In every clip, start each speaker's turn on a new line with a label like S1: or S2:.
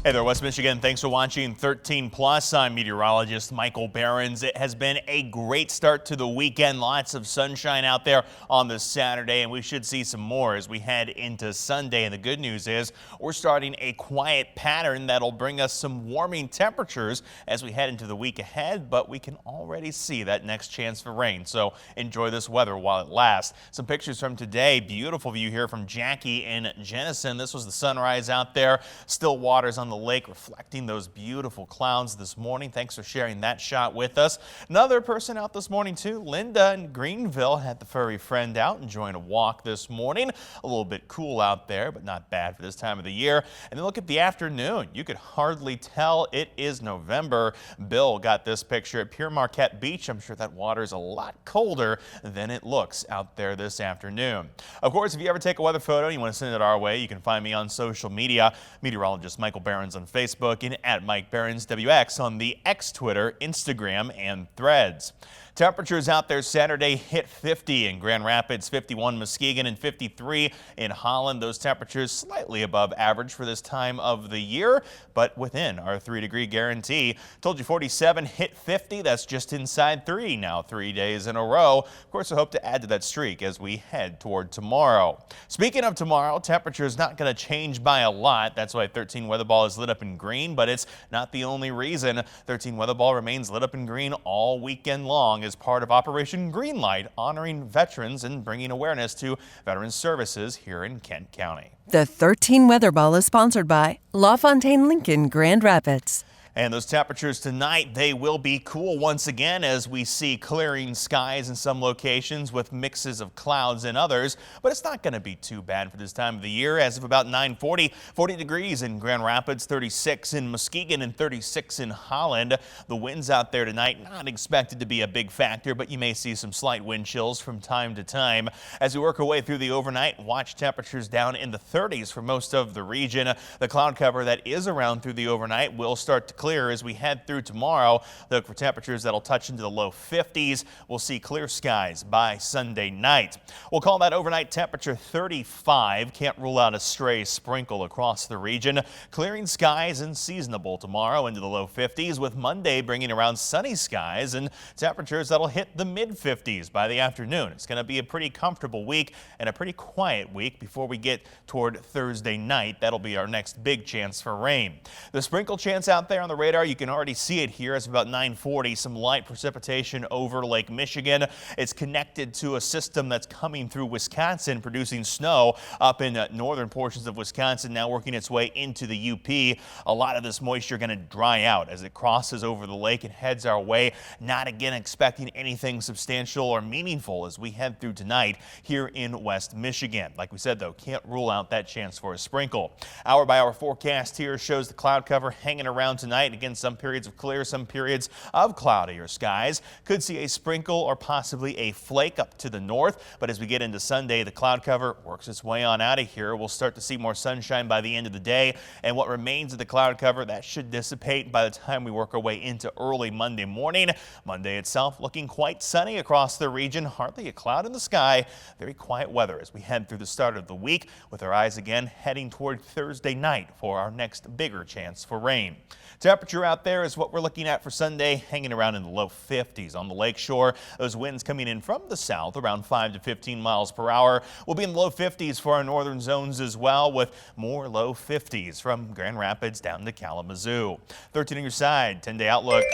S1: Hey there, West Michigan. Thanks for watching 13 Plus. I'm meteorologist Michael Behrens. It has been a great start to the weekend. Lots of sunshine out there on this Saturday, and we should see some more as we head into Sunday. And the good news is we're starting a quiet pattern that'll bring us some warming temperatures as we head into the week ahead, but we can already see that next chance for rain. So enjoy this weather while it lasts. Some pictures from today. Beautiful view here from Jackie in Jenison. This was the sunrise out there. Still waters on the lake reflecting those beautiful clouds this morning. Thanks for sharing that shot with us. Another person out this morning too, Linda in Greenville, had the furry friend out enjoying a walk this morning. A little bit cool out there, but not bad for this time of the year. And then look at the afternoon. You could hardly tell it is November. Bill got this picture at Pure Marquette Beach. I'm sure that water is a lot colder than it looks out there this afternoon. Of course, if you ever take a weather photo and you want to send it our way, you can find me on social media. Meteorologist Michael Behrens on Facebook and at Mike Behrens WX on the X, Twitter, Instagram, and Threads. Temperatures out there Saturday hit 50 in Grand Rapids, 51 Muskegon, and 53 in Holland. Those temperatures slightly above average for this time of the year, but within our 3-degree guarantee. Told you 47 hit 50. That's just inside 3 now, 3 days in a row. Of course, I hope to add to that streak as we head toward tomorrow. Speaking of tomorrow, temperatures not going to change by a lot. That's why 13 Weather Ball is lit up in green, but it's not the only reason. 13 Weather Ball remains lit up in green all weekend long as part of Operation Greenlight, honoring veterans and bringing awareness to veterans services here in Kent County.
S2: The 13 Weather Ball is sponsored by LaFontaine Lincoln Grand Rapids.
S1: And those temperatures tonight, they will be cool once again as we see clearing skies in some locations with mixes of clouds in others. But it's not going to be too bad for this time of the year. As of about 9:40, 40 degrees in Grand Rapids, 36 in Muskegon, and 36 in Holland. The winds out there tonight not expected to be a big factor, but you may see some slight wind chills from time to time. As we work our way through the overnight, watch temperatures down in the 30s for most of the region. The cloud cover that is around through the overnight will start to clear as we head through tomorrow. Look for temperatures that'll touch into the low 50s. We'll see clear skies by Sunday night. We'll call that overnight temperature 35. Can't rule out a stray sprinkle across the region. Clearing skies and seasonable tomorrow into the low 50s, with Monday bringing around sunny skies and temperatures that'll hit the mid 50s by the afternoon. It's going to be a pretty comfortable week and a pretty quiet week before we get toward Thursday night. That'll be our next big chance for rain. The sprinkle chance out there on the radar, you can already see it here. It's about 9:40. Some light precipitation over Lake Michigan. It's connected to a system that's coming through Wisconsin, producing snow up in northern portions of Wisconsin, now working its way into the UP. A lot of this moisture going to dry out as it crosses over the lake and heads our way. Not again expecting anything substantial or meaningful as we head through tonight here in West Michigan. Like we said, though, can't rule out that chance for a sprinkle. Hour by hour forecast here shows the cloud cover hanging around tonight. Again, some periods of clear, some periods of cloudier skies. Could see a sprinkle or possibly a flake up to the north. But as we get into Sunday, the cloud cover works its way on out of here. We'll start to see more sunshine by the end of the day. And what remains of the cloud cover, that should dissipate by the time we work our way into early Monday morning. Monday itself looking quite sunny across the region. Hardly a cloud in the sky. Very quiet weather as we head through the start of the week, with our eyes again heading toward Thursday night for our next bigger chance for rain. Temperature out there is what we're looking at for Sunday, hanging around in the low 50s on the lakeshore. Those winds coming in from the south around 5 to 15 miles per hour. We'll be in the low 50s for our northern zones as well, with more low 50s from Grand Rapids down to Kalamazoo. 13 on your side, 10-day outlook.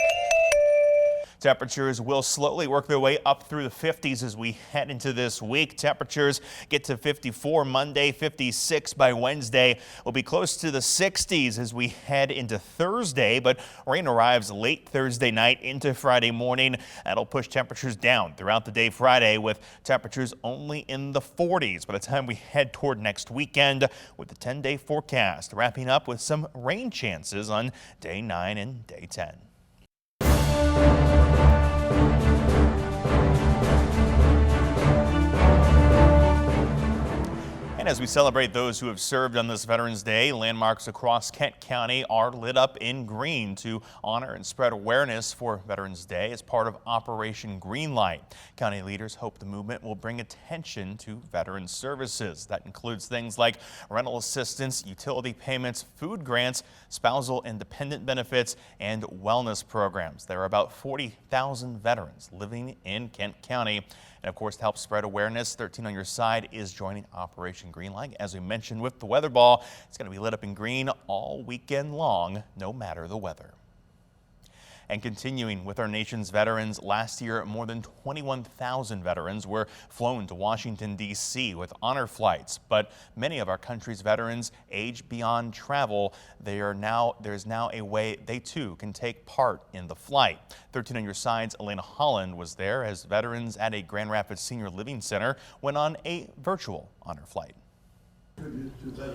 S1: Temperatures will slowly work their way up through the 50s as we head into this week. Temperatures get to 54 Monday, 56 by Wednesday. We'll be close to the 60s as we head into Thursday, but rain arrives late Thursday night into Friday morning. That'll push temperatures down throughout the day Friday, with temperatures only in the 40s by the time we head toward next weekend, with the 10-day forecast wrapping up with some rain chances on day 9 and day 10. And as we celebrate those who have served on this Veterans Day, landmarks across Kent County are lit up in green to honor and spread awareness for Veterans Day as part of Operation Greenlight. County leaders hope the movement will bring attention to veteran services. That includes things like rental assistance, utility payments, food grants, spousal and dependent benefits, and wellness programs. There are about 40,000 veterans living in Kent County. And of course, to help spread awareness, 13 on Your Side is joining Operation Greenlight. As we mentioned with the weather ball, it's going to be lit up in green all weekend long, no matter the weather. And continuing with our nation's veterans, last year more than 21,000 veterans were flown to Washington, D.C. with honor flights. But many of our country's veterans age beyond travel. There's now a way they too can take part in the flight. 13 on Your Side's Elena Holland was there as veterans at a Grand Rapids Senior Living Center went on a virtual honor flight.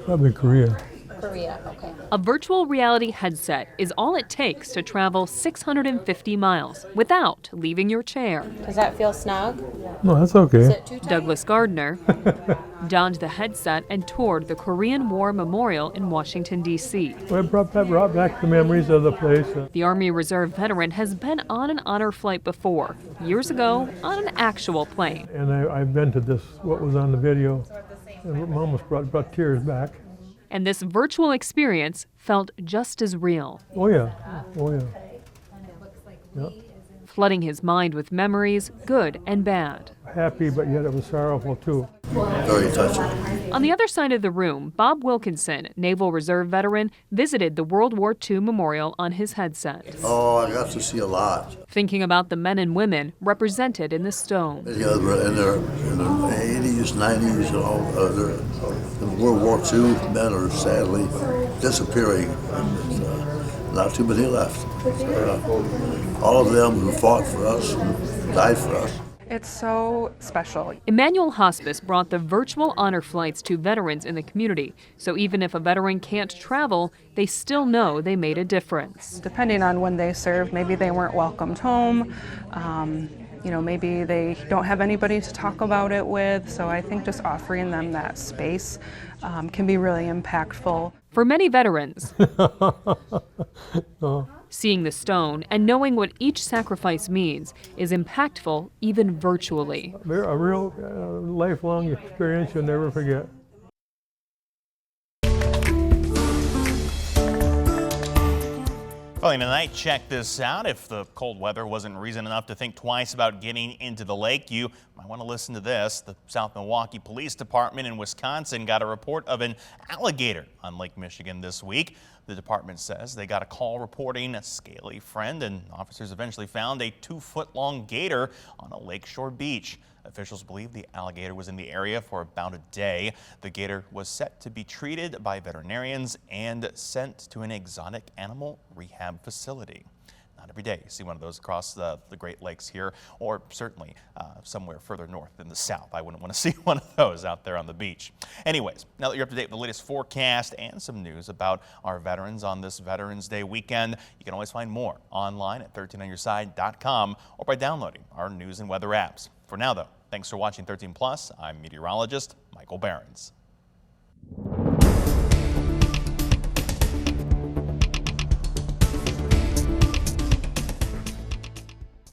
S3: Probably Korea.
S4: Korea, okay.
S5: A virtual reality headset is all it takes to travel 650 miles without leaving your chair.
S4: Does that feel snug?
S3: No, that's okay.
S4: Is it too tight?
S5: Douglas Gardner donned the headset and toured the Korean War Memorial in Washington, D.C.
S3: Well, it brought back the memories of the place.
S5: The Army Reserve veteran has been on an honor flight before, years ago on an actual plane.
S3: And I've been to this, what was on the video, and it almost brought tears back.
S5: And this virtual experience felt just as real.
S3: Oh yeah, oh yeah. Yep.
S5: Flooding his mind with memories, good and bad.
S3: Happy, but yet it was sorrowful too.
S6: Very touching.
S5: On the other side of the room, Bob Wilkinson, Naval Reserve veteran, visited the World War II memorial on his headset.
S6: Oh, I got to see a lot.
S5: Thinking about the men and women represented in the stone.
S6: In their 80s, 90s, and all other World War II men are sadly disappearing. Not too many left. All of them who fought for us and died for us.
S7: It's so special.
S5: Emmanuel Hospice brought the virtual honor flights to veterans in the community, so even if a veteran can't travel, they still know they made a difference.
S7: Depending on when they served, maybe they weren't welcomed home. Maybe they don't have anybody to talk about it with. So I think just offering them that space can be really impactful.
S5: For many veterans, seeing the stone and knowing what each sacrifice means is impactful even virtually.
S3: A real lifelong experience you'll never forget.
S1: Well, tonight, check this out. If the cold weather wasn't reason enough to think twice about getting into the lake, you might want to listen to this. The South Milwaukee Police Department in Wisconsin got a report of an alligator on Lake Michigan this week. The department says they got a call reporting a scaly friend, and officers eventually found a 2-foot-long gator on a lakeshore beach. Officials believe the alligator was in the area for about a day. The gator was set to be treated by veterinarians and sent to an exotic animal rehab facility. Not every day you see one of those across the Great Lakes here, or certainly somewhere further north in the south. I wouldn't want to see one of those out there on the beach. Anyways, now that you're up to date with the latest forecast and some news about our veterans on this Veterans Day weekend, you can always find more online at 13onyourside.com or by downloading our news and weather apps. For now, though, thanks for watching 13 Plus. I'm meteorologist Michael Behrens.